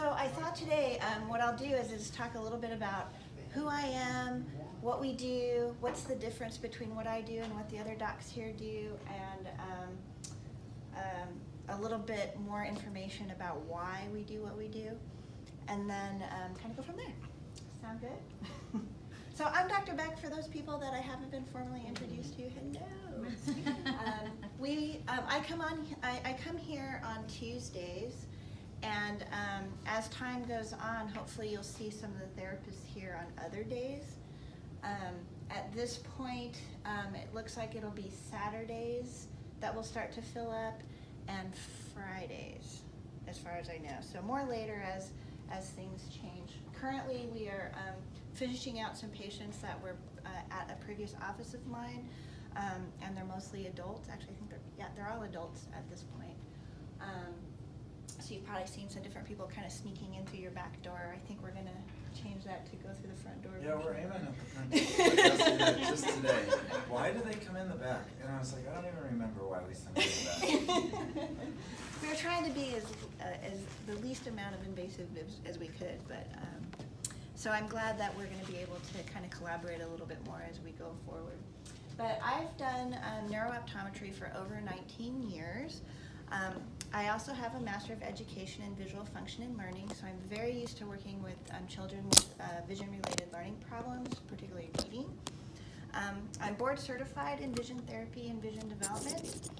So I thought today what I'll do is talk a little bit about who I am, what we do, what's the difference between what I do and what the other docs here do, and a little bit more information about why we do what we do, and then kind of go from there. Sound good? So I'm Dr. Beck, for those people that I haven't been formally introduced to. Hello. I come here on Tuesdays, and as time goes on, hopefully you'll see some of the therapists here on other days. At this point, it looks like it'll be Saturdays that will start to fill up, and Fridays, as far as I know. So more later as things change. Currently, we are finishing out some patients that were at a previous office of mine, and they're mostly adults. Actually, I think they're all adults at this point. So you've probably seen some different people kind of sneaking into your back door. I think we're gonna change that to go through the front door. Yeah, we're aiming at the front door. I just today. Why do they come in the back? And I was like, I don't even remember why we sent them in the back. We were trying to be as the least amount of invasive as we could, but so I'm glad that we're going to be able to kind of collaborate a little bit more as we go forward. But I've done neurooptometry for over 19 years. I also have a Master of Education in Visual Function and Learning, so I'm very used to working with children with vision-related learning problems, particularly reading. I'm board certified in vision therapy and vision development.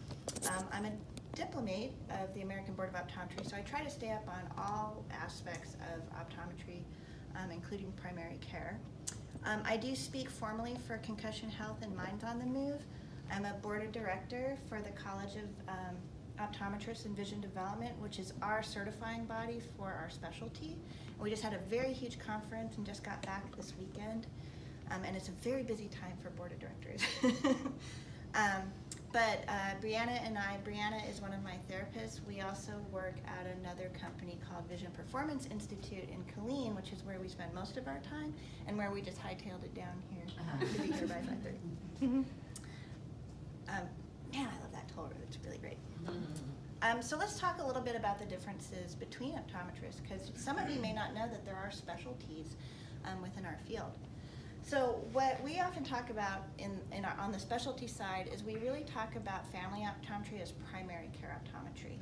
I'm a diplomate of the American Board of Optometry, so I try to stay up on all aspects of optometry, including primary care. I do speak formally for Concussion Health and Minds on the Move. I'm a board of director for the College of Optometrists and Vision Development, which is our certifying body for our specialty. And we just had a very huge conference and just got back this weekend, and it's a very busy time for board of directors. But Brianna is one of my therapists. We also work at another company called Vision Performance Institute in Killeen, which is where we spend most of our time, and where we just hightailed it down here to be here by 5:30. Man, I love that toll road. It's really great. So let's talk a little bit about the differences between optometrists, because some of you may not know that there are specialties within our field. So what we often talk about on the specialty side is we really talk about family optometry as primary care optometry.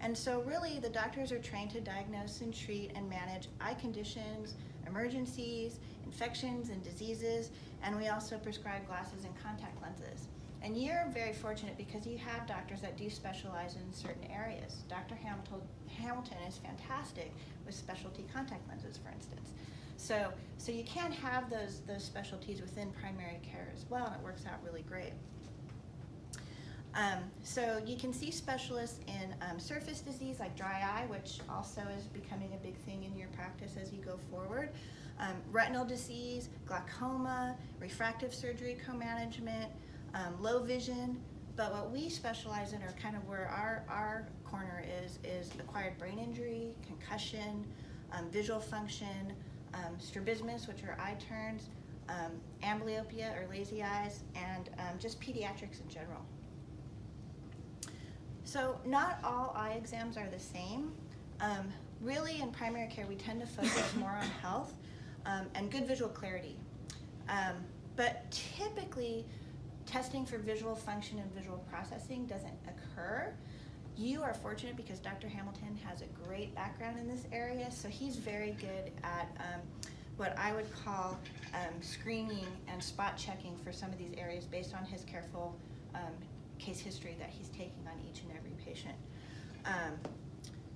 And so really the doctors are trained to diagnose and treat and manage eye conditions, emergencies, infections and diseases, and we also prescribe glasses and contact lenses. And you're very fortunate because you have doctors that do specialize in certain areas. Dr. Hamilton is fantastic with specialty contact lenses, for instance. So you can have those specialties within primary care as well, and it works out really great. So you can see specialists in surface disease like dry eye, which also is becoming a big thing in your practice as you go forward. Retinal disease, glaucoma, refractive surgery co-management, low vision, but what we specialize in, or kind of where our corner is acquired brain injury, concussion, visual function, strabismus, which are eye turns, amblyopia or lazy eyes, and just pediatrics in general. So not all eye exams are the same. Really in primary care we tend to focus more on health and good visual clarity. But typically testing for visual function and visual processing doesn't occur. You are fortunate because Dr. Hamilton has a great background in this area, so he's very good at what I would call screening and spot checking for some of these areas based on his careful case history that he's taking on each and every patient.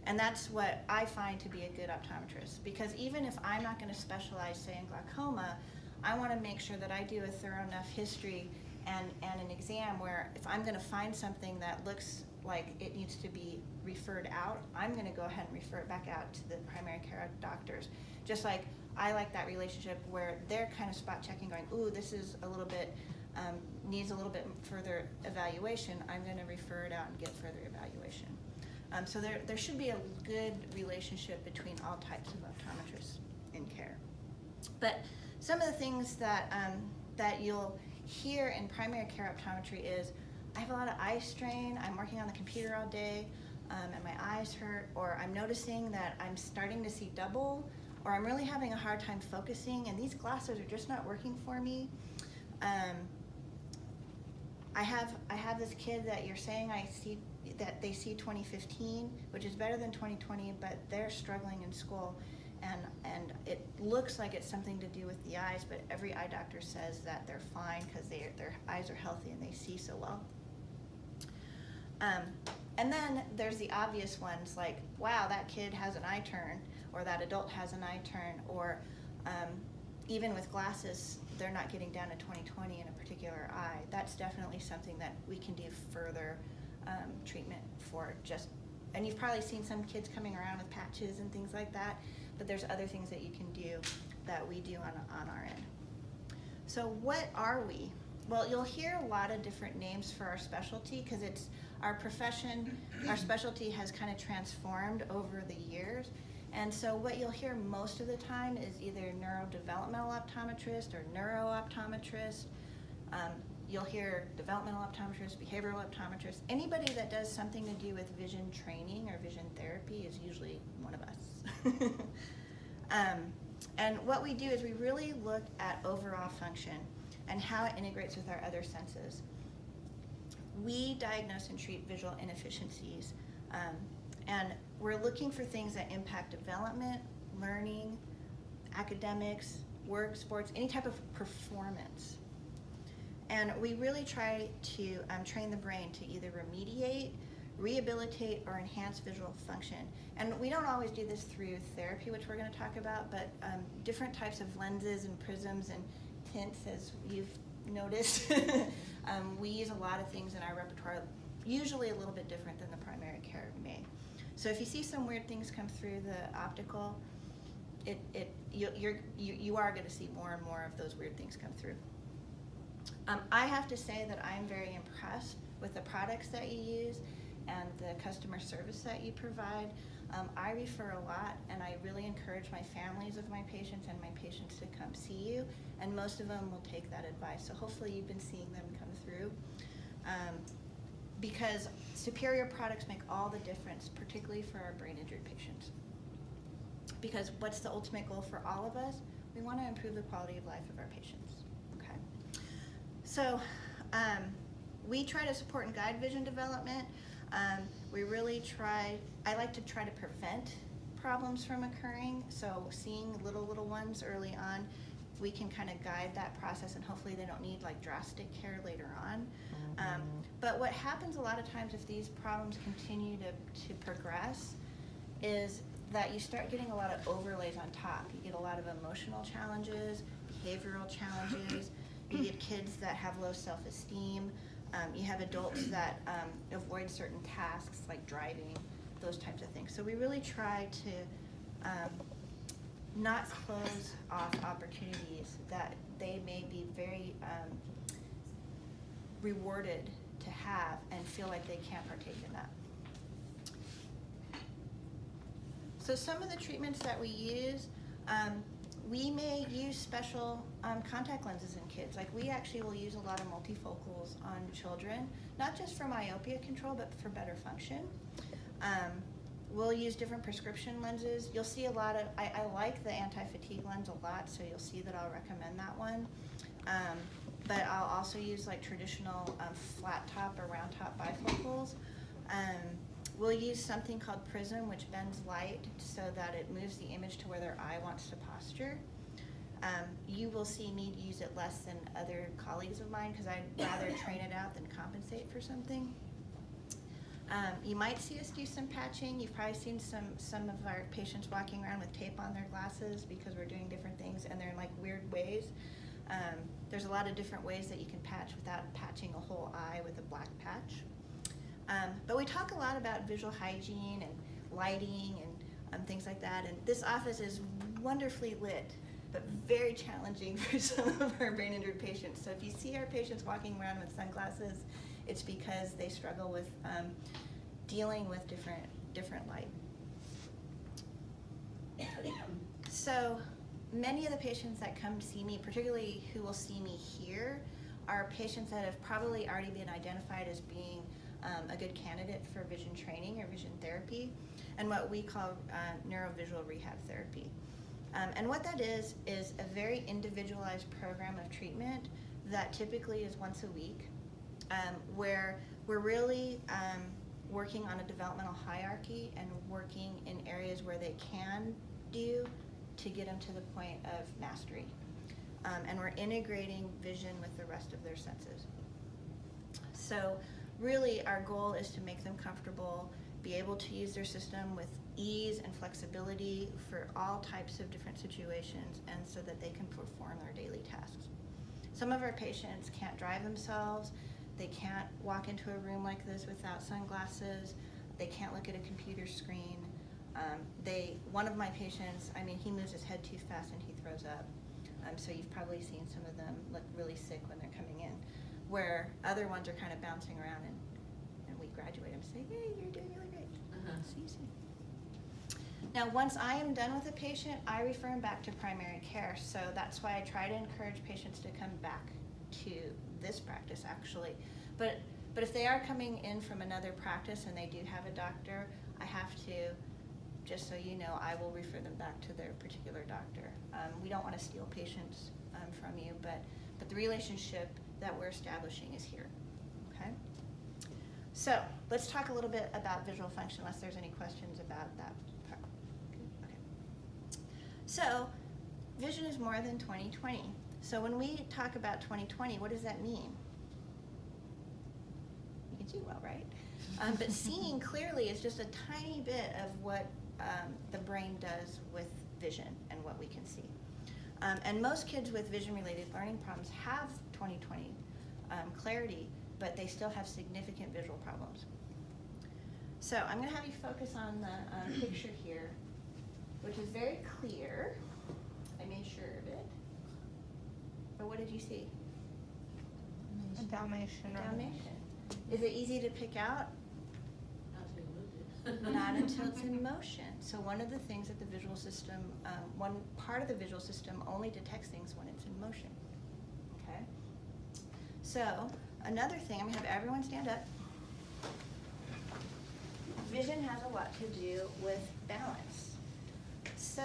And that's what I find to be a good optometrist, because even if I'm not going to specialize, say, in glaucoma, I want to make sure that I do a thorough enough history and an exam where if I'm going to find something that looks like it needs to be referred out, I'm going to go ahead and refer it back out to the primary care doctors. Just like I like that relationship where they're kind of spot checking, going, ooh, this is a little bit, needs a little bit further evaluation, I'm going to refer it out and get further evaluation. So there should be a good relationship between all types of optometrists in care. But some of the things that you'll hear in primary care optometry is, I have a lot of eye strain, I'm working on the computer all day, and my eyes hurt, or I'm noticing that I'm starting to see double, or I'm really having a hard time focusing and these glasses are just not working for me. I have this kid that you're saying that they see 2015, which is better than 2020, but they're struggling in school, and it looks like it's something to do with the eyes, but every eye doctor says that they're fine because their eyes are healthy and they see so well. And then there's the obvious ones like, wow, that kid has an eye turn, or that adult has an eye turn, or even with glasses, they're not getting down to 20/20 in a particular eye. That's definitely something that we can do further treatment for. And you've probably seen some kids coming around with patches and things like that, but there's other things that you can do that we do on our end. So what are we? Well, you'll hear a lot of different names for our specialty because it's our profession, our specialty has kind of transformed over the years. And so what you'll hear most of the time is either neurodevelopmental optometrist or neuro-optometrist. You'll hear developmental optometrist, behavioral optometrist. Anybody that does something to do with vision training or vision therapy is usually one of us. And what we do is we really look at overall function and how it integrates with our other senses. We diagnose and treat visual inefficiencies, and we're looking for things that impact development, learning, academics, work, sports, any type of performance. And we really try to train the brain to either remediate, rehabilitate, or enhance visual function. And we don't always do this through therapy, which we're going to talk about, but different types of lenses and prisms and tints, as you've noticed. We use a lot of things in our repertoire, usually a little bit different than the primary care may. So if you see some weird things come through the optical, you are going to see more and more of those weird things come through. I have to say that I'm very impressed with the products that you use and the customer service that you provide. I refer a lot, and I really encourage my families of my patients and my patients to come see you, and most of them will take that advice. So hopefully you've been seeing them come through. Because superior products make all the difference, particularly for our brain injury patients. Because what's the ultimate goal for all of us? We want to improve the quality of life of our patients. Okay. So we try to support and guide vision development. We really I like to try to prevent problems from occurring. So seeing little ones early on, we can kind of guide that process, and hopefully they don't need like drastic care later on. But what happens a lot of times if these problems continue to progress is that you start getting a lot of overlays on top. You get a lot of emotional challenges, behavioral challenges. You get kids that have low self-esteem. You have adults that avoid certain tasks like driving, those types of things. So we really try to not close off opportunities that they may be very rewarded to have and feel like they can't partake in that. So some of the treatments that we use, we may use special contact lenses in kids. Like we actually will use a lot of multifocals on children, not just for myopia control, but for better function. We'll use different prescription lenses. You'll see a lot of, I like the anti-fatigue lens a lot, so you'll see that I'll recommend that one. But I'll also use like traditional flat top or round top bifocals. We'll use something called prism, which bends light so that it moves the image to where their eye wants to posture. You will see me use it less than other colleagues of mine because I'd rather train it out than compensate for something. You might see us do some patching. You've probably seen some of our patients walking around with tape on their glasses because we're doing different things and they're in like weird ways. There's a lot of different ways that you can patch without patching a whole eye with a black patch. But we talk a lot about visual hygiene and lighting and things like that. And this office is wonderfully lit, but very challenging for some of our brain injured patients. So if you see our patients walking around with sunglasses, it's because they struggle with dealing with different light. So many of the patients that come to see me, particularly who will see me here, are patients that have probably already been identified as being a good candidate for vision training or vision therapy, and what we call neurovisual rehab therapy. And what that is a very individualized program of treatment that typically is once a week, where we're really working on a developmental hierarchy and working in areas where they can do to get them to the point of mastery. And we're integrating vision with the rest of their senses. So really our goal is to make them comfortable, be able to use their system with ease and flexibility for all types of different situations, and so that they can perform their daily tasks. Some of our patients can't drive themselves, they can't walk into a room like this without sunglasses, they can't look at a computer screen. One of my patients, he moves his head too fast and he throws up. So you've probably seen some of them look really sick when they're coming in, where other ones are kind of bouncing around, and we graduate them and say, hey, you're doing really great. See you soon. Now, once I am done with a patient, I refer them back to primary care. So that's why I try to encourage patients to come back to this practice, actually. But if they are coming in from another practice and they do have a doctor, I have to, just so you know, I will refer them back to their particular doctor. We don't want to steal patients from you, but the relationship that we're establishing is here, okay? So let's talk a little bit about visual function, unless there's any questions about that part. Okay. So vision is more than 20/20. So when we talk about 20/20, what does that mean? You can see well, right? But seeing clearly is just a tiny bit of what the brain does with vision and what we can see. And most kids with vision-related learning problems have 20/20 clarity, but they still have significant visual problems. So I'm going to have you focus on the picture here, which is very clear. I made sure of it. But what did you see? A Dalmatian. Dalmatian. Is it easy to pick out? Not until it's in motion. So one of the things that the visual system, one part of the visual system only detects things when it's in motion. Okay? So another thing, I'm going to have everyone stand up. Vision has a lot to do with balance. So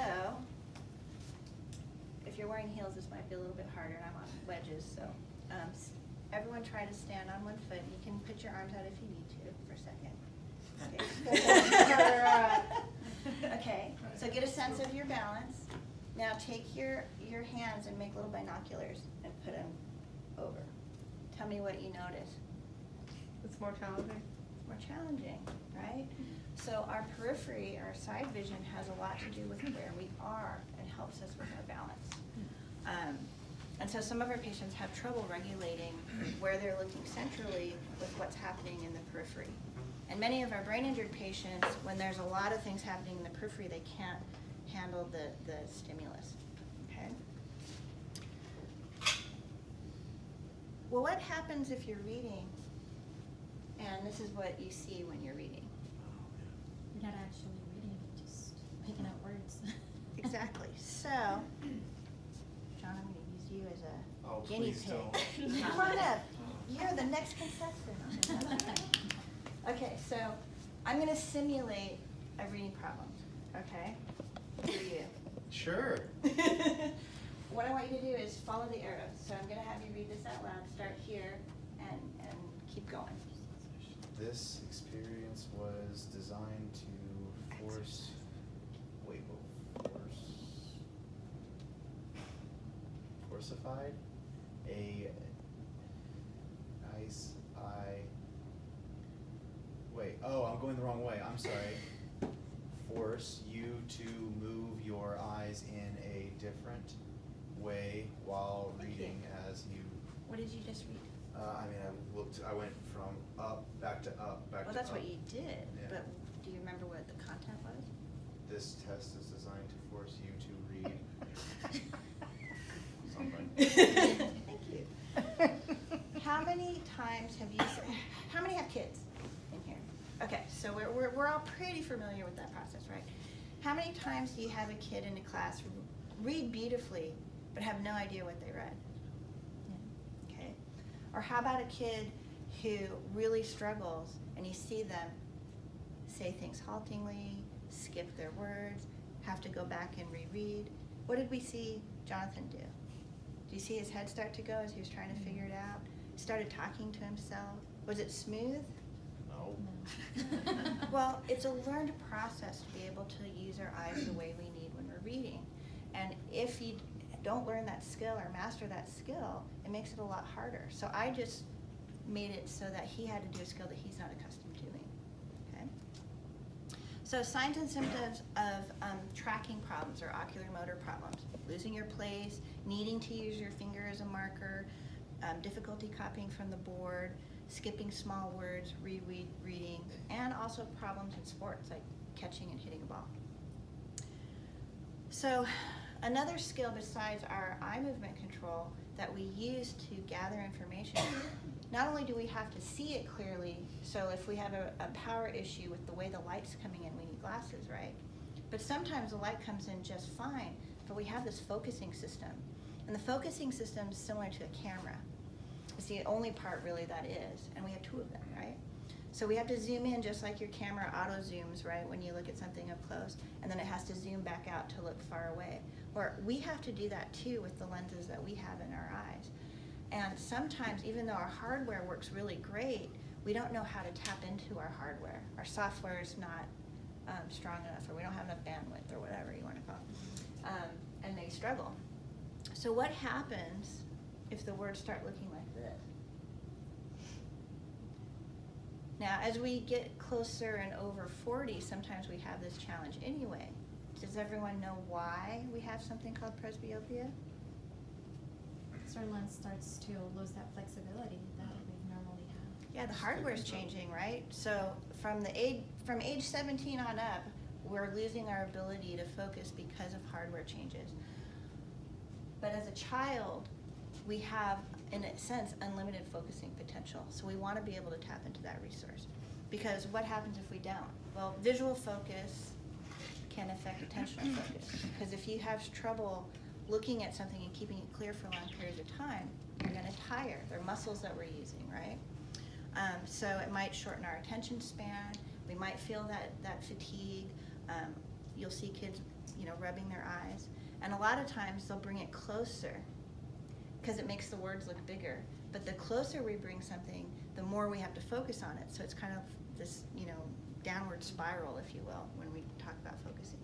if you're wearing heels, this might be a little bit harder, and I'm on wedges. So everyone try to stand on one foot. You can put your arms out if you need to for a second. Okay, so get a sense of your balance. Now take your hands and make little binoculars and put them over. Tell me what you notice. It's more challenging. More challenging, right? So our periphery, our side vision, has a lot to do with where we are and helps us with our balance. And so some of our patients have trouble regulating where they're looking centrally with what's happening in the periphery. And many of our brain injured patients, when there's a lot of things happening in the periphery, they can't handle the stimulus, okay? Well, what happens if you're reading, and this is what you see when you're reading? You're not actually reading, just picking out words. Exactly. So, John, I'm going to use you as a guinea please pig. don't. Come on up. You're the next contestant. Okay, so I'm going to simulate a reading problem, okay, for you. Sure. What I want you to do is follow the arrows. So I'm going to have you read this out loud, start here, and keep going. This experience was designed to forcified I'm going the wrong way. I'm sorry. Force you to move your eyes in a different way while reading as you. What did you just read? I went from up, back to up, back to up. Well, that's what you did, Yeah. but do you remember what the content was? This test is designed to force you to read something. Thank you. How many times how many have kids in here? Okay, so we're all pretty familiar with that process, right? How many times do you have a kid in a class read beautifully but have no idea what they read? Okay. Or how about a kid who really struggles and you see them say things haltingly, skip their words, have to go back and reread. What did we see Jonathan do? Do you see his head start to go as he was trying to figure it out? He started talking to himself. Was it smooth? No. No. Well, it's a learned process to be able to use our eyes the way we need when we're reading. And if you don't learn that skill or master that skill, it makes it a lot harder. So I just made it so that he had to do a skill that he's not accustomed to doing. Okay? So signs and symptoms of tracking problems or ocular motor problems: losing your place, needing to use your finger as a marker, difficulty copying from the board, skipping small words, rereading, and also problems in sports like catching and hitting a ball. So another skill besides our eye movement control that we use to gather information, not only do we have to see it clearly, so if we have a power issue with the way the light's coming in, we need glasses, right? But sometimes the light comes in just fine, but we have this focusing system. And the focusing system is similar to a camera. It's the only part really that is, and we have two of them, right? So we have to zoom in just like your camera auto zooms, right, when you look at something up close, and then it has to zoom back out to look far away. Or we have to do that too with the lenses that we have in our eyes. And sometimes, even though our hardware works really great, we don't know how to tap into our hardware. Our software is not strong enough, or we don't have enough bandwidth, or whatever you want to call it. And they struggle. So what happens if the words start looking like this? Now, as we get closer and over 40, sometimes we have this challenge anyway. Does everyone know why we have something called presbyopia? So our lens starts to lose that flexibility that we normally have. Yeah, the hardware's changing, right? So from age 17 on up, we're losing our ability to focus because of hardware changes. But as a child, we have, in a sense, unlimited focusing potential. So we want to be able to tap into that resource. Because what happens if we don't? Well, visual focus can affect attentional focus. Because if you have trouble looking at something and keeping it clear for long periods of time, you're going to tire. They're muscles that we're using, right? So it might shorten our attention span. We might feel that fatigue. You'll see kids, rubbing their eyes. And a lot of times they'll bring it closer because it makes the words look bigger. But the closer we bring something, the more we have to focus on it. So it's kind of this, downward spiral, if you will, when we talk about focusing.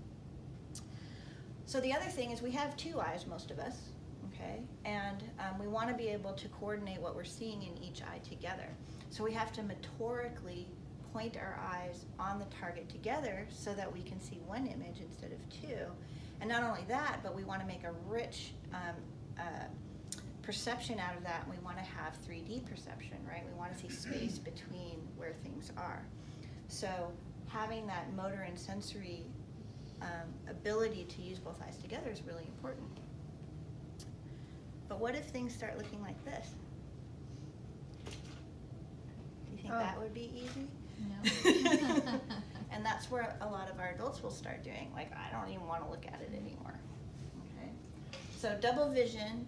So the other thing is we have two eyes, most of us, okay? And we want to be able to coordinate what we're seeing in each eye together. So we have to motorically point our eyes on the target together so that we can see one image instead of two. And not only that, but we want to make a rich perception out of that, and we want to have 3D perception, right? We want to see space between where things are. So having that motor and sensory ability to use both eyes together is really important. But what if things start looking like this? Do you think that would be easy? No. And that's where a lot of our adults will start doing, like, I don't even want to look at it anymore. Okay? So double vision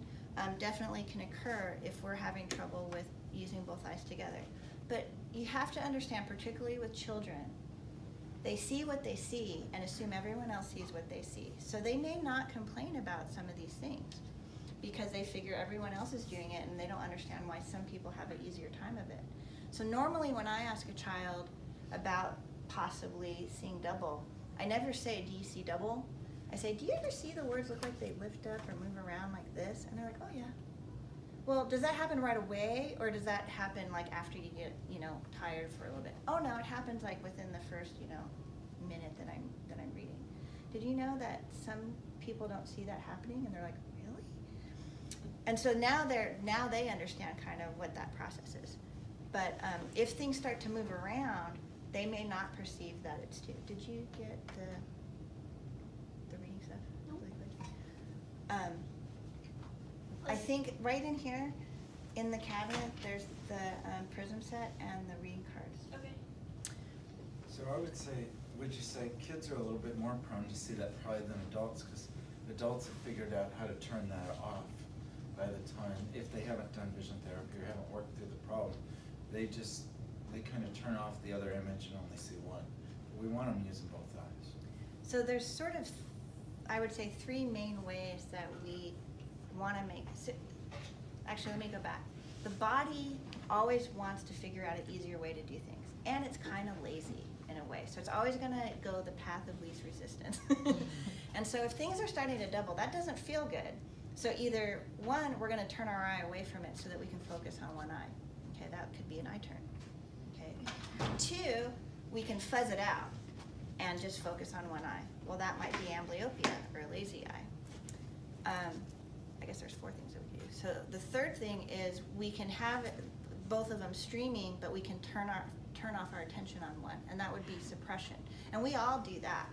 definitely can occur if we're having trouble with using both eyes together. But you have to understand, particularly with children, they see what they see and assume everyone else sees what they see. So they may not complain about some of these things because they figure everyone else is doing it and they don't understand why some people have an easier time of it. So normally when I ask a child about possibly seeing double, I never say, do you see double? I say, do you ever see the words look like they lift up or move around like this? And they're like, oh yeah. Well, does that happen right away, or does that happen like after you get, tired for a little bit? Oh no, it happens like within the first, minute that I'm reading. Did you know that some people don't see that happening, and they're like, really? And so now they understand kind of what that process is. But if things start to move around, they may not perceive that it's two. Did you get the reading stuff? No. Really quick? I think right in here, in the cabinet, there's the prism set and the reading cards. Okay. So would you say kids are a little bit more prone to see that probably than adults, because adults have figured out how to turn that off by the time, if they haven't done vision therapy or haven't worked through the problem, they just they kind of turn off the other image and only see one. We want them using both eyes. So there's sort of, I would say, three main ways that we want to make, actually let me go back. The body always wants to figure out an easier way to do things, and it's kind of lazy in a way, so it's always going to go the path of least resistance. And so if things are starting to double, that doesn't feel good. So either one, we're going to turn our eye away from it so that we can focus on one eye. Okay, that could be an eye turn. Okay. Two, we can fuzz it out and just focus on one eye. Well, that might be amblyopia or a lazy eye. I guess there's four things that we can do. So the third thing is we can have both of them streaming, but we can turn off our attention on one, and that would be suppression. And we all do that.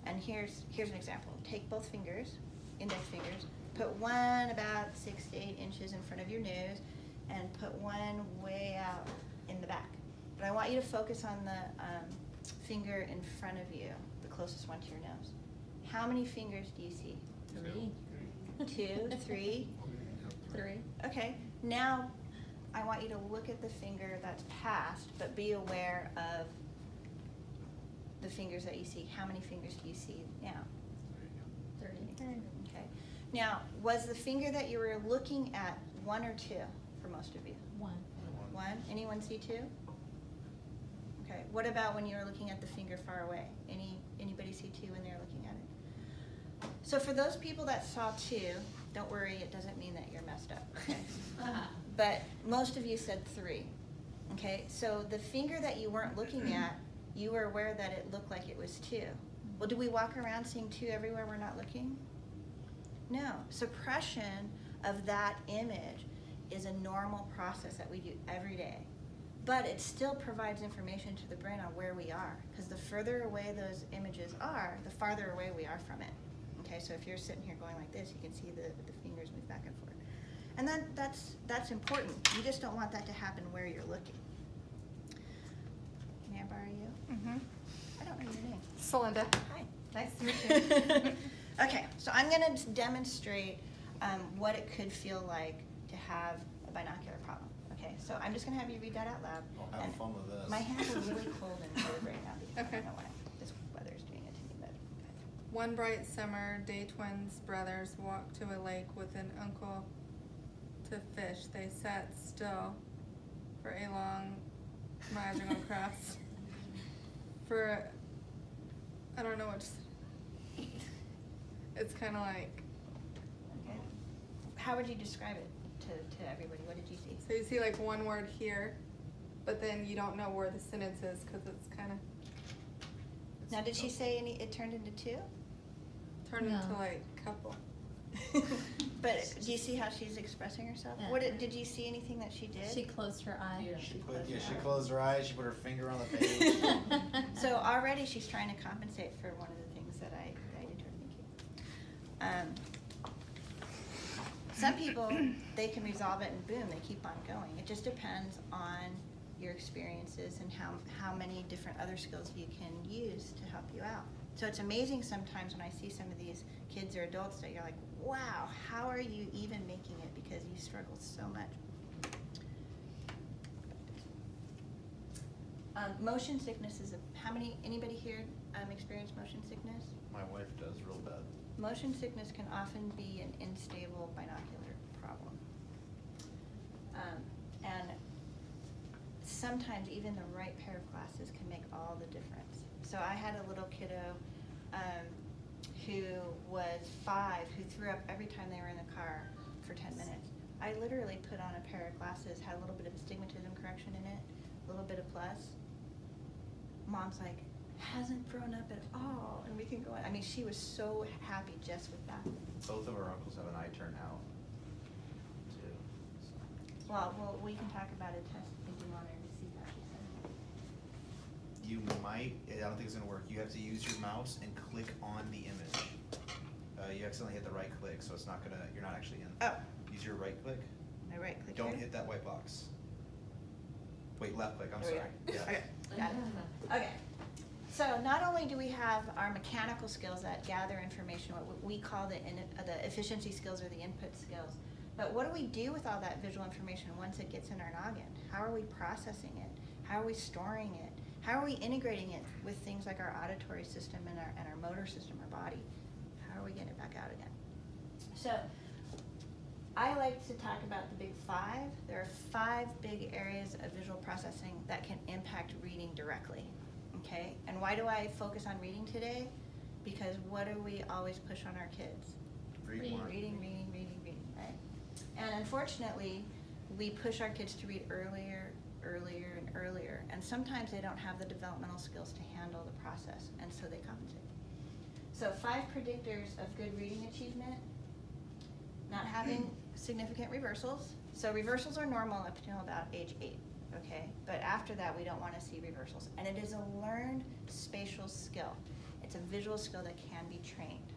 And here's an example. Take both fingers, index fingers, put one about 6 to 8 inches in front of your nose, and put one way out in the back. But I want you to focus on the finger in front of you, the closest one to your nose. How many fingers do you see? 3. 2, 3? 3. Okay, now I want you to look at the finger that's passed, but be aware of the fingers that you see. How many fingers do you see now? 3. Okay. Now, was the finger that you were looking at 1 or 2 for most of you? 1. 1? Anyone see 2? Okay. What about when you were looking at the finger far away? Anybody see 2 when they were looking at it? So for those people that saw 2, don't worry, it doesn't mean that you're messed up. Okay. But most of you said 3. Okay. So the finger that you weren't looking at, you were aware that it looked like it was 2. Well, do we walk around seeing 2 everywhere we're not looking? No. Suppression of that image is a normal process that we do every day. But it still provides information to the brain on where we are, because the further away those images are, the farther away we are from it. Okay, so if you're sitting here going like this, you can see the fingers move back and forth. And that's important. You just don't want that to happen where you're looking. May I borrow you? Mm-hmm. I don't know your name. Celinda. Hi. Nice to meet you. Okay, so I'm going to demonstrate what it could feel like to have a binocular problem. Okay, so I'm just going to have you read that out loud. I'll have fun with this. My hands are really cold and cold right now because I Okay. don't know why. This weather's doing it to me, but One bright summer, day twins brothers walked to a lake with an uncle to fish. They sat still for a long marginal cross. I don't know what to say. It's kind of like, okay. How would you describe it to everybody? What did you see? so you see like one word here, but then you don't know where the sentence is because it's kind of Now, did she say it turned into 2? turned No. into like couple. But do you see how she's expressing herself? Yeah. Did you see anything that she did? She closed her eye. She closed her eyes, she put her finger on the page. So already she's trying to compensate for one of the things that I did to her. Thank you. Some people, they can resolve it and boom, they keep on going. It just depends on your experiences and how many different other skills you can use to help you out. So it's amazing sometimes when I see some of these kids or adults that you're like, wow, how are you even making it because you struggle so much. Motion sickness is anybody here experience motion sickness? My wife does real bad. Motion sickness can often be an unstable binocular problem. And sometimes even the right pair of glasses can make all the difference. So I had a little kiddo who was 5 who threw up every time they were in the car for 10 minutes. I literally put on a pair of glasses, had a little bit of astigmatism correction in it, a little bit of plus. Mom's like, hasn't thrown up at all, and we can go on. I mean, she was so happy just with that. Both of our uncles have an eye turn out, too. So. Well, we can talk about a test if you want her to see that. You might, I don't think it's gonna work. You have to use your mouse and click on the image. You accidentally hit the right click, so it's not gonna, you're not actually in. Oh. Use your right click. My right click Don't here? hit that white box. Wait, left click, I'm There we sorry. go. Yeah. Okay, got it. Okay. So not only do we have our mechanical skills that gather information, what we call the efficiency skills or the input skills, but what do we do with all that visual information once it gets in our noggin? How are we processing it? How are we storing it? How are we integrating it with things like our auditory system and our motor system, our body? How are we getting it back out again? So I like to talk about the big five. There are 5 big areas of visual processing that can impact reading directly, okay? And why do I focus on reading today? Because what do we always push on our kids? Read more. Reading, right? And unfortunately, we push our kids to read earlier, and earlier, and sometimes they don't have the developmental skills to handle the process, and so they compensate. So 5 predictors of good reading achievement: not having significant reversals. So reversals are normal up until about age 8, okay? But after that, we don't want to see reversals. And it is a learned spatial skill. It's a visual skill that can be trained.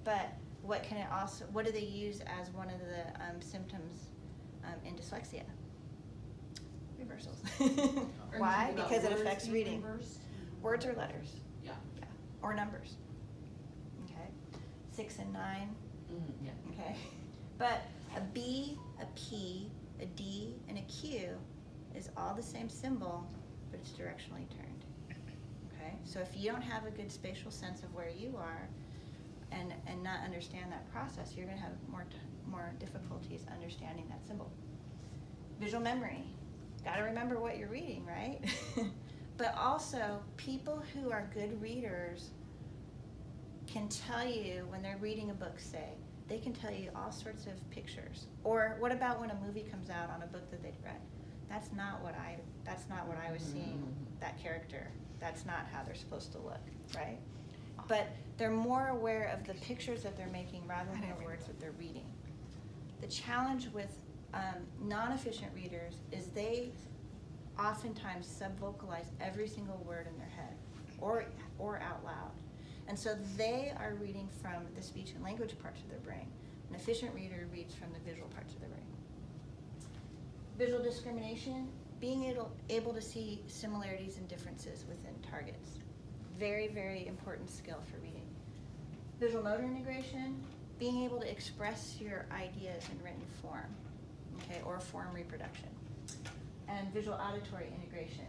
But what do they use as one of the symptoms in dyslexia? Reversals. Why? Because it affects reading. Reversed? Words or letters. Yeah. Yeah. Or numbers. Okay. 6 and 9. Yeah. Okay. But a B, a P, a D, and a Q is all the same symbol, but it's directionally turned. Okay? So if you don't have a good spatial sense of where you are and not understand that process, you're going to have more difficulties understanding that symbol. Visual memory. Got to remember what you're reading, right? But also, people who are good readers can tell you when they're reading a book, say, they can tell you all sorts of pictures. Or what about when a movie comes out on a book that they'd read? That's not what I was seeing, that character. That's not how they're supposed to look, right? But they're more aware of the pictures that they're making rather than the words that they're reading. The challenge with non-efficient readers is they oftentimes sub-vocalize every single word in their head or out loud. And so they are reading from the speech and language parts of their brain. An efficient reader reads from the visual parts of their brain. Visual discrimination, being able to see similarities and differences within targets. Very, very important skill for reading. Visual motor integration, being able to express your ideas in written form, okay, or form reproduction. And visual auditory integration.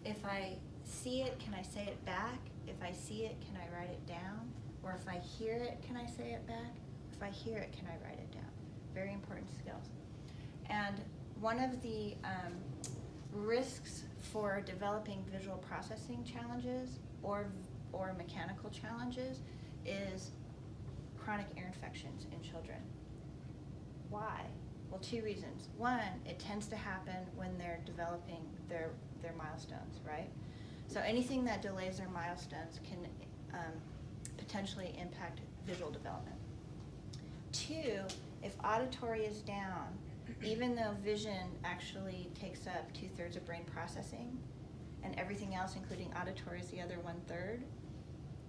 If I see it, can I say it back? If I see it, can I write it down? Or if I hear it, can I say it back? If I hear it, can I write it down? Very important skills. And one of the risks for developing visual processing challenges or mechanical challenges is chronic ear infections in children. Why? Well, 2 reasons. One, it tends to happen when they're developing their milestones, right? So anything that delays their milestones can potentially impact visual development. 2, if auditory is down, even though vision actually takes up 2/3 of brain processing, and everything else, including auditory, is the other 1/3,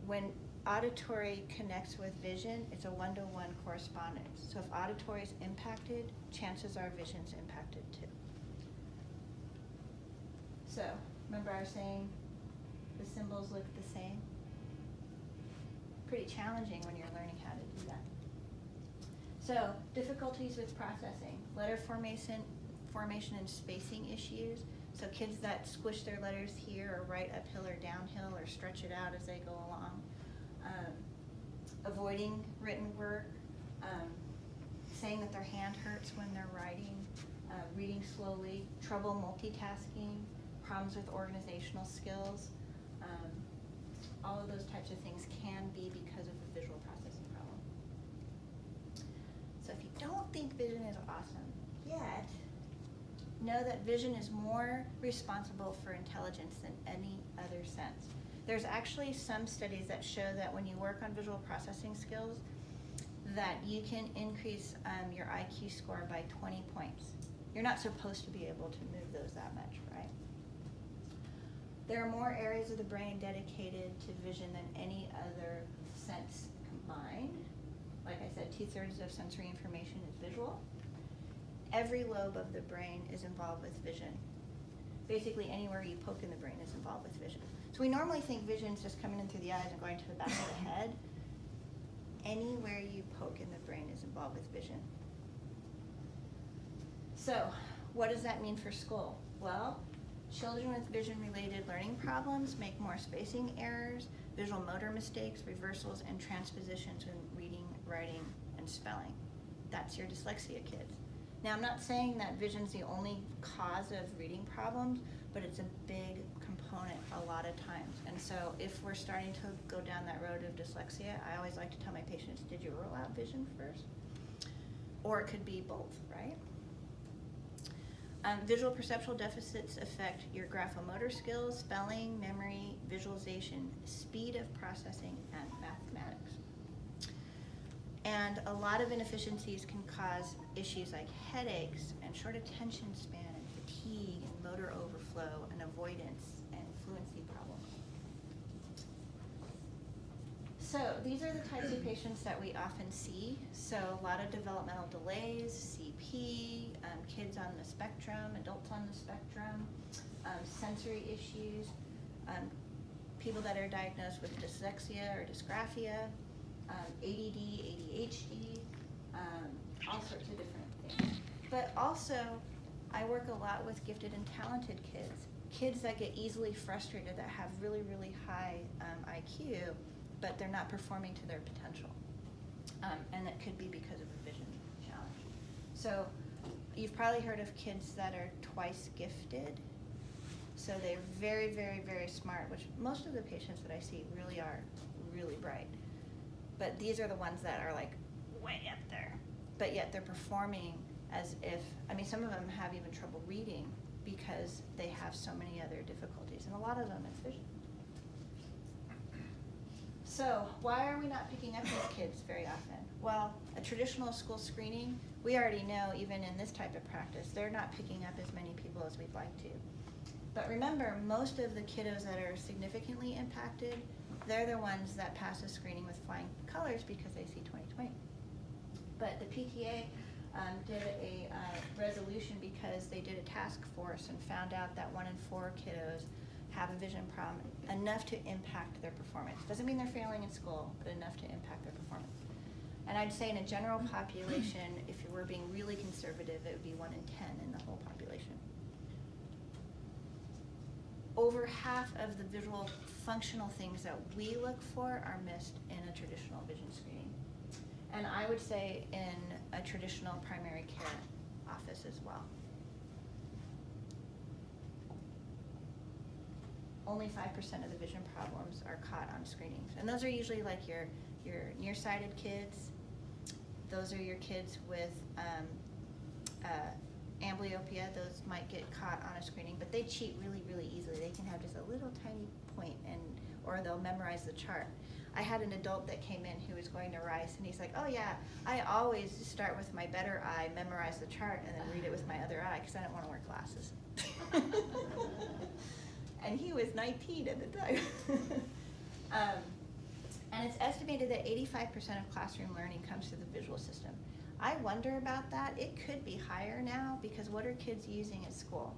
when auditory connects with vision, it's a 1-to-1 correspondence. So if auditory is impacted, chances are vision's impacted too. So, remember I was saying the symbols look the same? Pretty challenging when you're learning how to do that. So, difficulties with processing, letter formation and spacing issues. So kids that squish their letters here or write uphill or downhill or stretch it out as they go along. Avoiding written work, saying that their hand hurts when they're writing, reading slowly, trouble multitasking, problems with organizational skills. All of those types of things can be because of a visual processing problem. So if you don't think vision is awesome yet, know that vision is more responsible for intelligence than any other sense. There's actually some studies that show that when you work on visual processing skills, that you can increase your IQ score by 20 points. You're not supposed to be able to move those that much, right? There are more areas of the brain dedicated to vision than any other sense combined. Like I said, 2/3 of sensory information is visual. Every lobe of the brain is involved with vision. Basically, anywhere you poke in the brain is involved with vision. So we normally think vision is just coming in through the eyes and going to the back of the head. Anywhere you poke in the brain is involved with vision. So what does that mean for school? Well, children with vision-related learning problems make more spacing errors, visual motor mistakes, reversals, and transpositions when reading, writing, and spelling. That's your dyslexia, kids. Now, I'm not saying that vision's the only cause of reading problems, but it's a big component a lot of times. And so if we're starting to go down that road of dyslexia, I always like to tell my patients, did you rule out vision first? Or it could be both, right? Visual perceptual deficits affect your graphomotor skills, spelling, memory, visualization, speed of processing, and mathematics. And a lot of inefficiencies can cause issues like headaches and short attention span and fatigue and motor overflow and avoidance and fluency problems. So these are the types of patients that we often see. So a lot of developmental delays, CP, kids on the spectrum, adults on the spectrum, sensory issues, people that are diagnosed with dyslexia or dysgraphia, ADD, ADHD, all sorts of different things. But also, I work a lot with gifted and talented kids that get easily frustrated, that have really, really high IQ, but they're not performing to their potential. And that could be because of a vision challenge. So you've probably heard of kids that are twice gifted. So they're very, very, very smart, which most of the patients that I see really are really bright. But these are the ones that are like way up there. But yet they're performing as if, I mean, some of them have even trouble reading because they have so many other difficulties. And a lot of them is vision. So why are we not picking up these kids very often? Well, a traditional school screening, we already know even in this type of practice, they're not picking up as many people as we'd like to. But remember, most of the kiddos that are significantly impacted, they're the ones that pass a screening with flying colors because they see 20/20. But the PTA did a resolution because they did a task force and found out that 1 in 4 kiddos have a vision problem, enough to impact their performance. Doesn't mean they're failing in school, but enough to impact their performance. And I'd say in a general population, if you were being really conservative, it would be 1 in 10 in the whole population. Over half of the visual functional things that we look for are missed in a traditional vision screening. And I would say in a traditional primary care office as well. Only 5% of the vision problems are caught on screenings. And those are usually like your nearsighted kids. Those are your kids with amblyopia. Those might get caught on a screening, but they cheat really, really easily. They can have just a little tiny point, or they'll memorize the chart. I had an adult that came in who was going to Rice, and he's like, oh yeah, I always start with my better eye, memorize the chart, and then read it with my other eye, because I don't want to wear glasses. And he was 19 at the time. And it's estimated that 85% of classroom learning comes through the visual system. I wonder about that. It could be higher now, because what are kids using at school?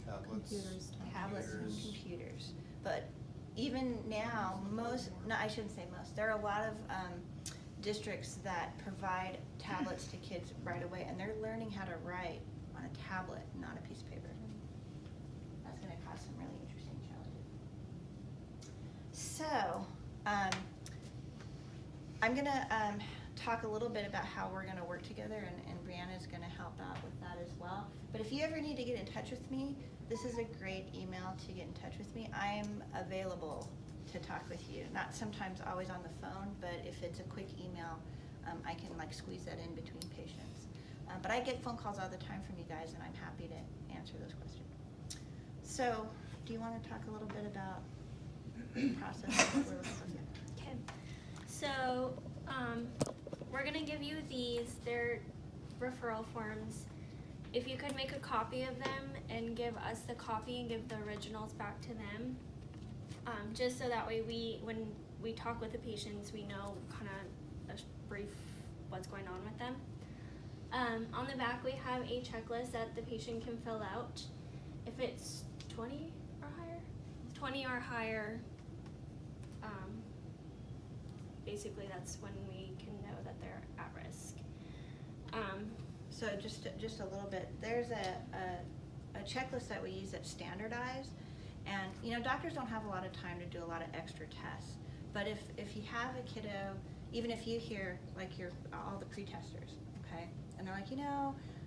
Tablets and computers. But even now, I shouldn't say most, there are a lot of districts that provide tablets to kids right away, and they're learning how to write on a tablet, not a piece of paper. That's going to cause some really interesting challenges. So, I'm going to talk a little bit about how we're going to work together, and Brianna's going to help out with that as well. But if you ever need to get in touch with me, this is a great email to get in touch with me. I am available to talk with you. Not sometimes always on the phone, but if it's a quick email, I can squeeze that in between patients. But I get phone calls all the time from you guys, and I'm happy to answer those questions. So, do you want to talk a little bit about the process that we're looking for? Okay, so we're going to give you these. They're referral forms. If you could make a copy of them and give us the copy and give the originals back to them, just so that way when we talk with the patients, we know kind of a brief what's going on with them. On the back, we have a checklist that the patient can fill out. If it's 20 or higher, basically that's when we can know that they're at risk. So just a little bit. There's a checklist that we use that's standardized, and doctors don't have a lot of time to do a lot of extra tests. But if you have a kiddo, even if you hear like all the pretesters, okay, and they're like,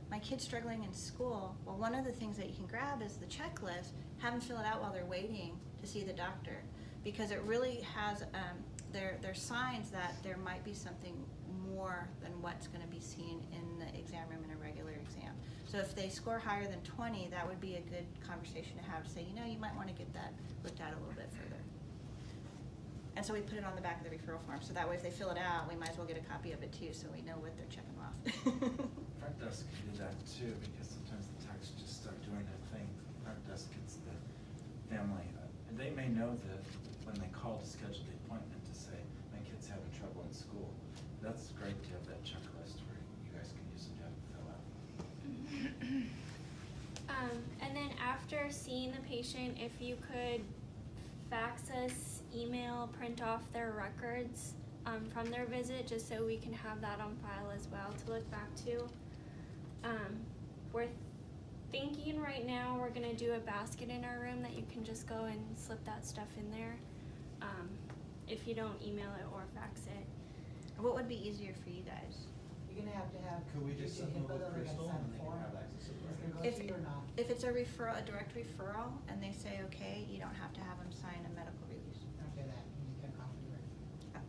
my kid's struggling in school. Well, one of the things that you can grab is the checklist. Have them fill it out while they're waiting to see the doctor, because it really has there's signs that there might be something more than what's going to be seen in the exam room in a regular exam. So if they score higher than 20, that would be a good conversation to have to say, you might want to get that looked at a little bit further. And so we put it on the back of the referral form, so that way if they fill it out, we might as well get a copy of it too, so we know what they're checking off. Front desk can do that too, because sometimes the techs just start doing their thing. Front desk gets the family, and they may know that when they call to schedule the appointment to say, my kid's having trouble in school. That's great to have that checklist where you guys can use it to have it fill out. And then after seeing the patient, if you could fax us, email, print off their records from their visit, just so we can have that on file as well to look back to. We're thinking right now we're gonna do a basket in our room that you can just go and slip that stuff in there, if you don't email it or fax it. What would be easier for you guys? You're gonna have to have. Could we just send them HIPAA, with they're gonna Crystal sign and a they can form. have access to the Is it records? gonna go to you or not? If it's a direct referral, and they say okay, you don't have to have them sign a medical release. Okay, that, you can copy the record.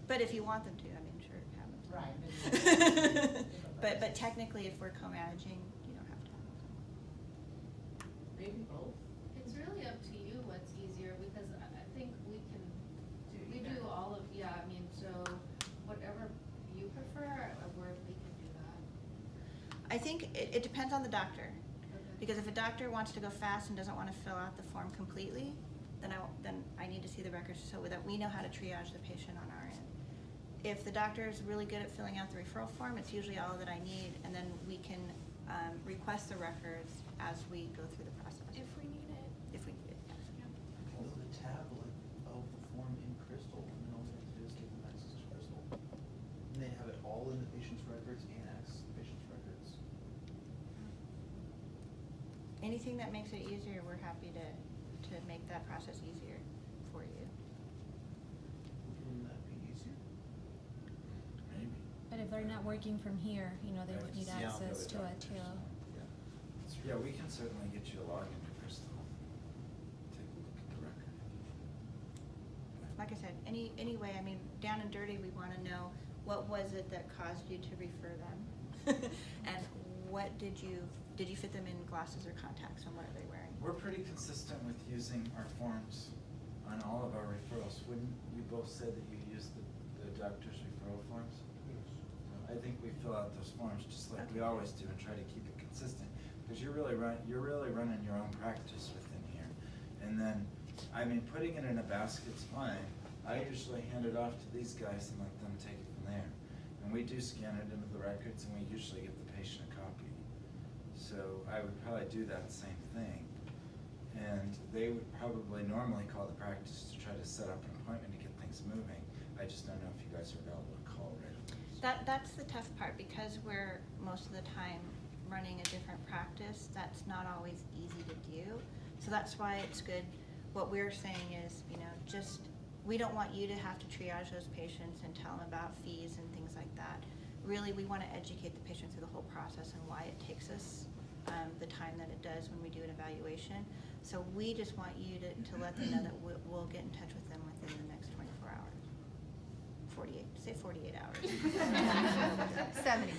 But if you want them to, sure, have them. Right, But technically, if we're co-managing, you don't have to have them. Maybe both. It's really up to you what's easier, because I think we do all of, so whatever you prefer, we can do that. I think it depends on the doctor. Because if a doctor wants to go fast and doesn't want to fill out the form completely, then I need to see the records so that we know how to triage the patient on our end. If the doctor is really good at filling out the referral form, it's usually all that I need, and then we can request the records as we go through the process. If we need it. If we need it, yes. Hold the tablet of the form in Crystal, and then all they have to do is give them access to Crystal. And they have it all in the patient's records and access to the patient's records. Anything that makes it easier, we're happy to make that process easier for you. Wouldn't that be easier? Maybe. But if they're not working from here, they would need Yeah, access to it too. Yeah, we can certainly get you to log into Crystal. Take a look at the record. Like I said, any way, down and dirty, we want to know what was it that caused you to refer them? And what did you fit them in glasses or contacts, and what are they wearing? We're pretty consistent with using our forms on all of our referrals. Wouldn't you both say that you use the doctor's referral forms? I think we fill out those forms just like we always do and try to keep it consistent, because you're really running your own practice within here. And then, putting it in a basket's fine. I usually hand it off to these guys and let them take it from there. And we do scan it into the records, and we usually give the patient a copy. So I would probably do that same thing. And they would probably normally call the practice to try to set up an appointment to get things moving. I just don't know if you guys are available to call right away. That's the tough part, because we're most of the time running a different practice. That's not always easy to do. So that's why it's good. What we're saying is, we don't want you to have to triage those patients and tell them about fees and things like that. Really, we want to educate the patient through the whole process and why it takes us the time that it does when we do an evaluation. So we just want you to let them know that we'll get in touch with them within the next 24 hours. 48 hours. 70.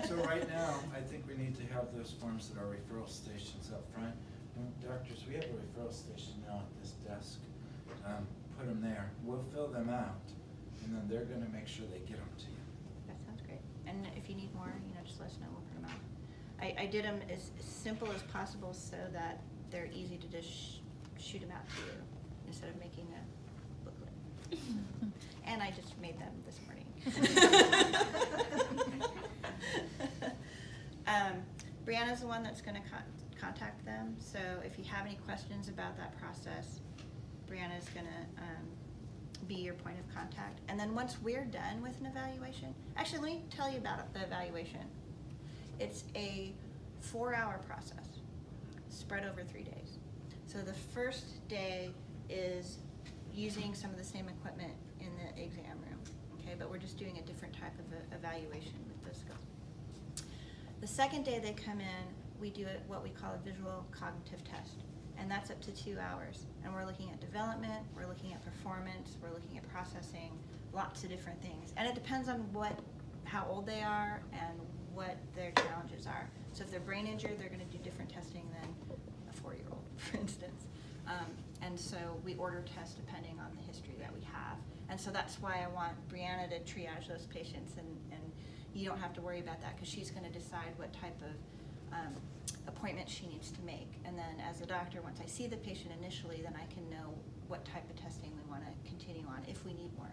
So right now, I think we need to have those forms at our referral stations up front. And doctors, we have a referral station now at this desk. Put them there. We'll fill them out, and then they're going to make sure they get them to you. That sounds great. And if you need more, just let us know. We'll put them out. I did them as simple as possible so that they're easy to just shoot them out to you instead of making a booklet. And I just made them this morning. Brianna's the one that's going to contact them. So if you have any questions about that process, Brianna's going to be your point of contact. And then once we're done with an evaluation, actually let me tell you about the evaluation. It's a 4-hour process spread over 3 days. So the first day is using some of the same equipment in the exam room, okay, but we're just doing a different type of evaluation with the scope. The second day they come in, we do what we call a visual cognitive test, and that's up to 2 hours. And we're looking at development, we're looking at performance, we're looking at processing, lots of different things. And it depends on how old they are and what their challenges are. So if they're brain injured, they're going to do different testing than a 4-year-old, for instance. And so we order tests depending on the history that we have. And so that's why I want Brianna to triage those patients, and you don't have to worry about that because she's going to decide what type of appointment she needs to make. And then as a doctor, once I see the patient initially, then I can know what type of testing we want to continue on if we need more.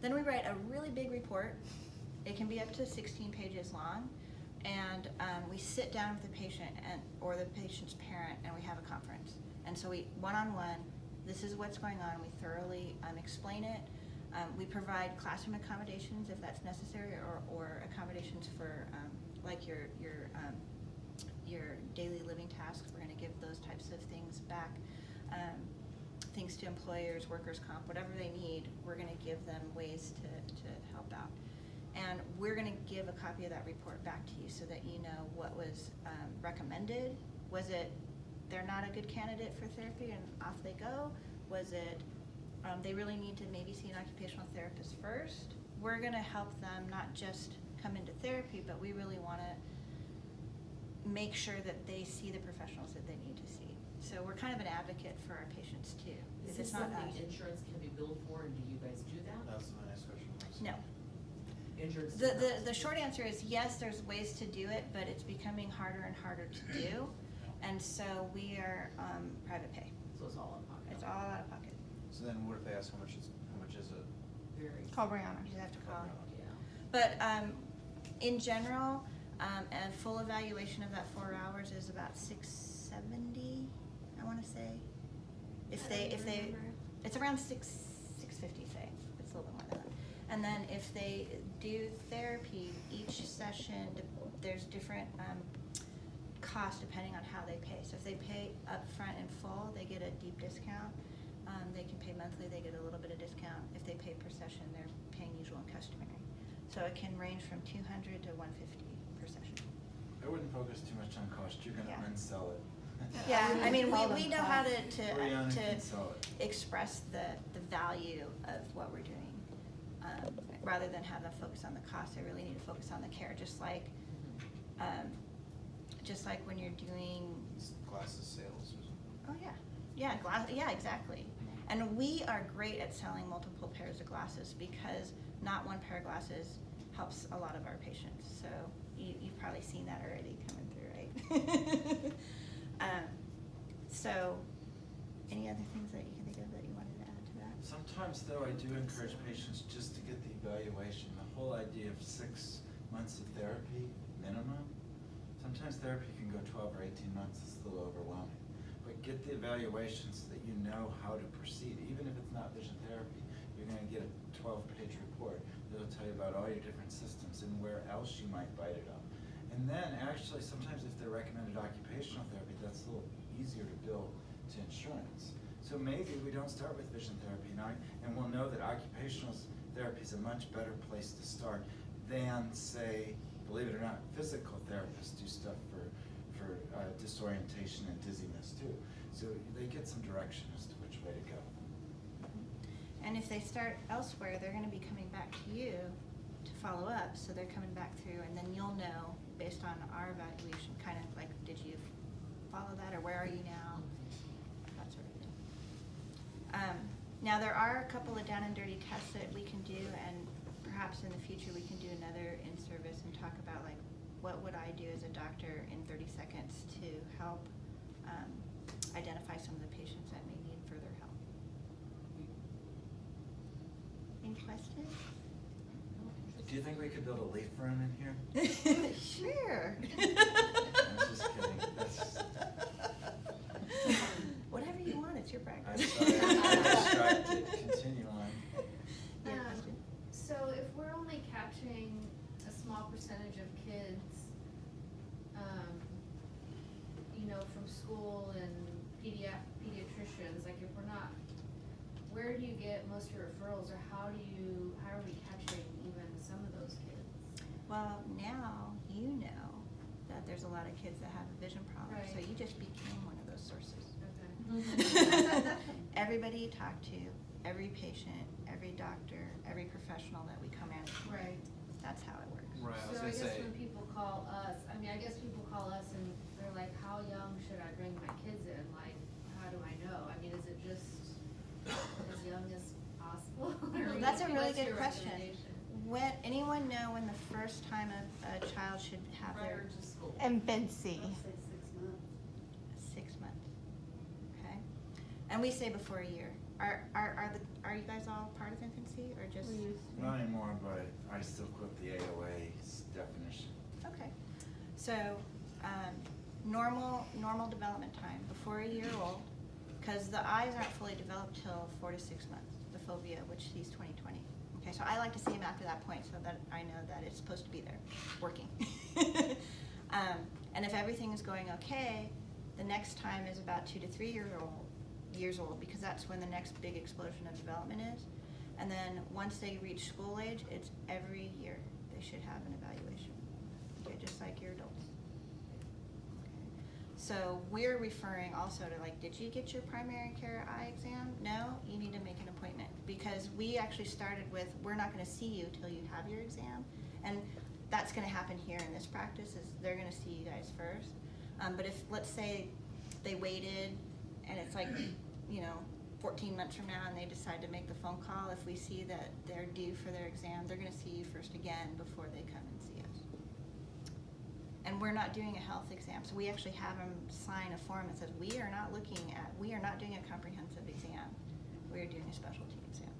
Then we write a really big report. It can be up to 16 pages long. And we sit down with the patient or the patient's parent, and we have a conference. And so we, one-on-one, this is what's going on. We thoroughly explain it. We provide classroom accommodations if that's necessary, or accommodations for like your daily living tasks. We're going to give those types of things back. Things to employers, workers' comp, whatever they need, we're going to give them ways to help out. And we're going to give a copy of that report back to you so that you know what was recommended. Was it they're not a good candidate for therapy and off they go? Was it they really need to maybe see an occupational therapist first? We're going to help them not just come into therapy, but we really want to make sure that they see the professionals that they need to see. So we're kind of an advocate for our patients too. Is It's this not something us. insurance can be billed for, and do you guys do that? That's my next question. No. Insurance. The short answer is yes, there's ways to do it, but it's becoming harder and harder to do. And so we are private pay. So it's all in pocket. It's all out of pocket. So then what if they ask how much is it? Very. Call Brianna. You just have to call. Yeah. But in general, a full evaluation of that 4 hours is about $670, I want to say. If they, it's around $650, say. It's a little bit more than that. And then if they do therapy, each session, there's different costs depending on how they pay. So if they pay upfront in full, they get a deep discount. They can pay monthly, they get a little bit of discount. If they pay per session, they're paying usual and customary. So it can range from $200 to $150 per session. I wouldn't focus too much on cost, you're gonna Yeah. unsell it. Yeah, I mean, Call we them know how Brianna to can sell it. express the value of what we're doing. Rather than have them focus on the cost, they really need to focus on the care, just like when you're doing, Glasses sales or something? yeah, exactly. And we are great at selling multiple pairs of glasses because not one pair of glasses helps a lot of our patients. So you've probably seen that already coming through, right? So any other things that you can think of that you wanted to add to that? Sometimes though, I do encourage patients just to get the evaluation. The whole idea of 6 months of therapy minimum. Sometimes therapy can go 12 or 18 months, it's a little overwhelming. But get the evaluation so that you know how to proceed. Even if it's not vision therapy, you're gonna get a 12-page report that'll tell you about all your different systems and where else you might bite it on. And then actually, sometimes if they're recommended occupational therapy, that's a little easier to bill to insurance. So maybe we don't start with vision therapy now, and we'll know that occupational therapy is a much better place to start than, say, believe it or not, physical therapists do stuff for disorientation and dizziness too. So they get some direction as to which way to go. And if they start elsewhere, they're going to be coming back to you to follow up. So they're coming back through, and then you'll know based on our evaluation, kind of like, did you follow that, or where are you now? That sort of thing. Now there are a couple of down and dirty tests that we can do, and perhaps in the future we can do another in-service and talk about like what would I do as a doctor in 30 seconds to help identify some of the patients that may need further help. Any questions? Do you think we could build a leaf room in here? Sure. I'm just kidding. That's... Whatever you want, it's your I'm practice. sorry, I'm distracted. Continue on. we're only catching a small percentage of kids, from school and pediatricians, like if we're not, where do you get most of your referrals, or how are we catching even some of those kids? Well, now you know that there's a lot of kids that have a vision problem, so Right. you just became one of those sources. Okay. Everybody you talk to, every patient, every doctor, every professional that we co-manage, Right. that's how it works. Right, I was So gonna I guess say, when people call us, people call us and they're like, how young should I bring my kids in? Like, how do I know? I mean, is it just as young as possible? Or That's a really what's good your question. recommendation? When anyone know when the first time a child should have Prior their to school. Infancy. Let's say 6 months. 6 months? Okay, and we say before a year. Are you guys all part of infancy or just? Not anymore, but I still quote the AOA's definition. Okay, so normal development time before a year old, because the eyes aren't fully developed till 4 to 6 months. The fovea, which sees 20/20. Okay, so I like to see them after that point so that I know that it's supposed to be there, working. And if everything is going okay, the next time is about 2 to 3 years old, because that's when the next big explosion of development is. And then once they reach school age, it's every year they should have an evaluation. Okay, just like your adults. Okay. So we're referring also to, like, did you get your primary care eye exam? No, you need to make an appointment, because we actually started with, we're not gonna see you till you have your exam. And that's gonna happen here in this practice, is they're gonna see you guys first. But if, let's say, they waited and it's like, 14 months from now and they decide to make the phone call, if we see that they're due for their exam, they're gonna see you first again before they come and see us. And we're not doing a health exam, so we actually have them sign a form that says, we are not doing a comprehensive exam, we are doing a specialty exam,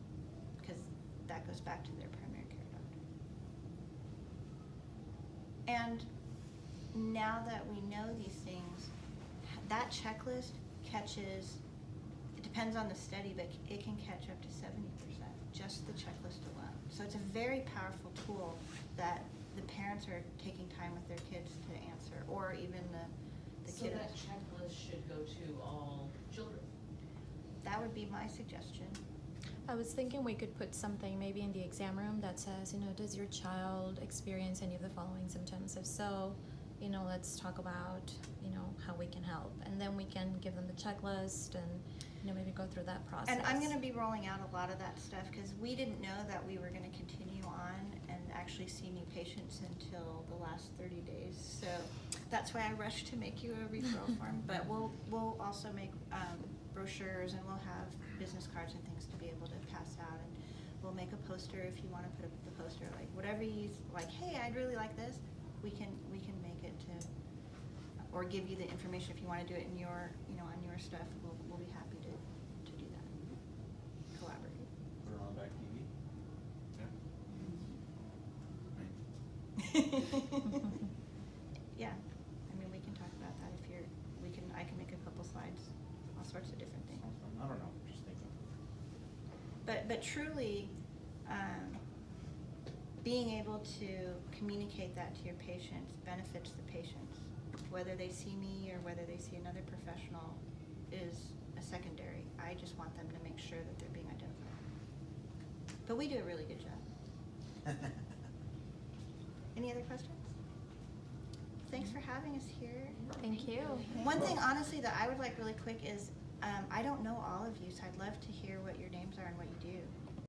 because that goes back to their primary care doctor. And now that we know these things, that checklist catches, it depends on the study, but it can catch up to 70%, just the checklist alone. So it's a very powerful tool that the parents are taking time with their kids to answer, or even the So kiddos. that checklist should go to all children? That would be my suggestion. I was thinking we could put something maybe in the exam room that says, does your child experience any of the following symptoms? If so, let's talk about, how we can help. And then we can give them the checklist and, maybe go through that process. And I'm gonna be rolling out a lot of that stuff, because we didn't know that we were gonna continue on and actually see new patients until the last 30 days. So that's why I rushed to make you a referral form. But we'll also make brochures, and we'll have business cards and things to be able to pass out. And we'll make a poster if you wanna put up the poster, like whatever you, like, hey, I'd really like this, we can make it to, or give you the information if you wanna do it in your, on your stuff. We'll be happy to do that. Collaborate. put it on Beck TV. Yeah, we can talk about that if I can make a couple slides, all sorts of different things. I don't know, just thinking. But truly, being able to communicate that to your patients benefits the patients. Whether they see me or whether they see another professional is a secondary. I just want them to make sure that they're being identified. But we do a really good job. Any other questions? Thanks for having us here. Thank you. One thing, honestly, that I would like really quick is, I don't know all of you, so I'd love to hear what your names are and what you do.